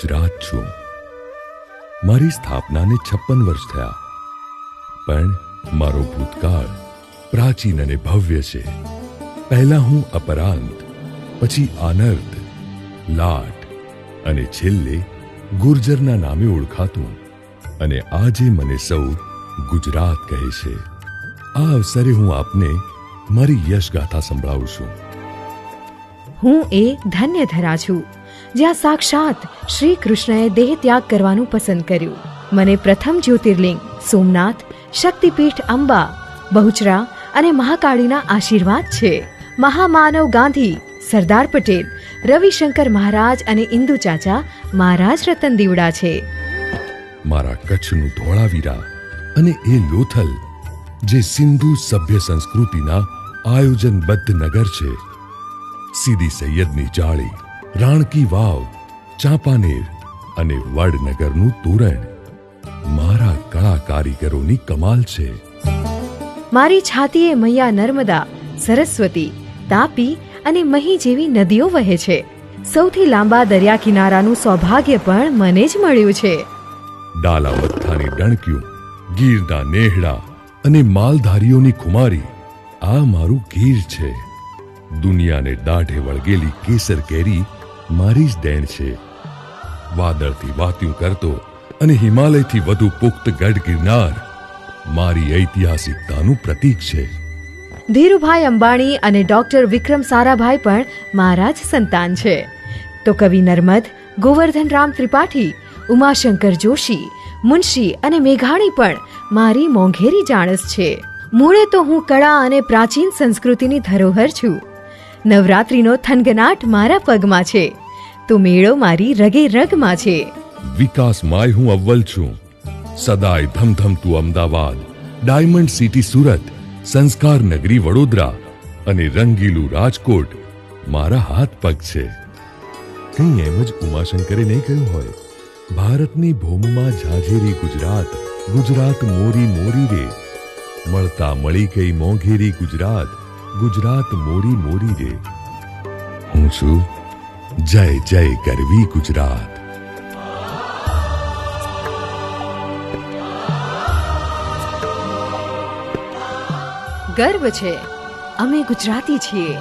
ગુજરાત છું. મારી સ્થાપનાને 56 વર્ષ થયા, પણ મારો ભૂતકાળ પ્રાચીન અને ભવ્ય છે. પહેલા હું અપરાંત, પછી આનર્દ, લાટ અને છેલ્લે ગુર્જરના નામે ઓળખાતું, અને આજે મને સૌ ગુજરાત કહે છે. આ અવસરે હું આપને મારી યશગાથા સંભળાવું છું. હું એ ધન્યધરા છું જ્યાં સાક્ષાત શ્રી કૃષ્ણએ દેહ ત્યાગ કરવાનું પસંદ કર્યું. મને પ્રથમ જ્યોતિર્લિંગ સોમનાથ, શક્તિપીઠ અંબા, બહુચરા અને મહાકાળીના આશીર્વાદ છે. મહામાનવ ગાંધી, સરદાર પટેલ, રવિશંકર મહારાજ અને ઇન્દુ ચાચા મહારાજ રતન દીવડા છે. મારા કચ્છનું ધોળાવીરા અને એ લોથલ, જે સિંધુ સભ્ય સંસ્કૃતિના આયોજનબદ્ધ નગર છે. સીદી સૈયદની જાળી, રાણકી વાવ, ચાંપાનેર અને વડનગરનું તોરણ મારા કળા કારીગરોની કમાલ છે. મારી છાતીએ મૈયા નર્મદા, સરસ્વતી, તાપી અને મહી જેવી નદીઓ વહે છે. સૌથી લાંબા દરિયા કિનારાનું સૌભાગ્ય પણ મને જ મળ્યું છે. ડાલાવથ્થાની ડણક્યું, ગીરના નેહડા અને માલધારીઓની ખુમારી, આ મારું ગીર છે. દુનિયાને દાઢે વળગેલી કેસર કેરી મારી જ દેણ છે. વાદળથી વાત્યું કરતો અને હિમાલયથી વધુ પુખ્ત ગઢ ગિરનાર મારી ઐતિહાસિકતાનું પ્રતીક છે. ધીરુભાઈ અંબાણી અને ડોક્ટર વિક્રમ સારાભાઈ પણ મારા જ સંતાન છે. તો કવિ નર્મદ, ગોવર્ધન રામ ત્રિપાઠી, ઉમાશંકર જોશી, મુનશી અને મેઘાણી પણ મારી મોંઘેરી જાણસ છે. મૂળે તો હું કળા અને પ્રાચીન સંસ્કૃતિની ધરોહર છું. નવરાત્રીનો થનગનાટ મારા પગમાં છે, તો મેળો મારી રગે રગમાં છે. વિકાસમાંય હું અવ્વલ છું. સદાય ધમધમતું અમદાવાદ, ડાયમંડ સિટી સુરત, સંસ્કાર નગરી વડોદરા અને રંગીલું રાજકોટ મારા હાથ પગ છે. કંઈ એમ જ ઉમાશંકરે નહીં કહ્યું હોય, ભારતની ભૂમિમાં ઝાઝેરી ગુજરાત, ગુજરાત મોરી મોરી રે, મળતા મળી ગઈ મોંઘેરી ગુજરાત, ગુજરાત મોરી મોરી રે. હું છું જય જય ગરવી ગુજરાત. ગર્વ છે, અમે ગુજરાતી છીએ.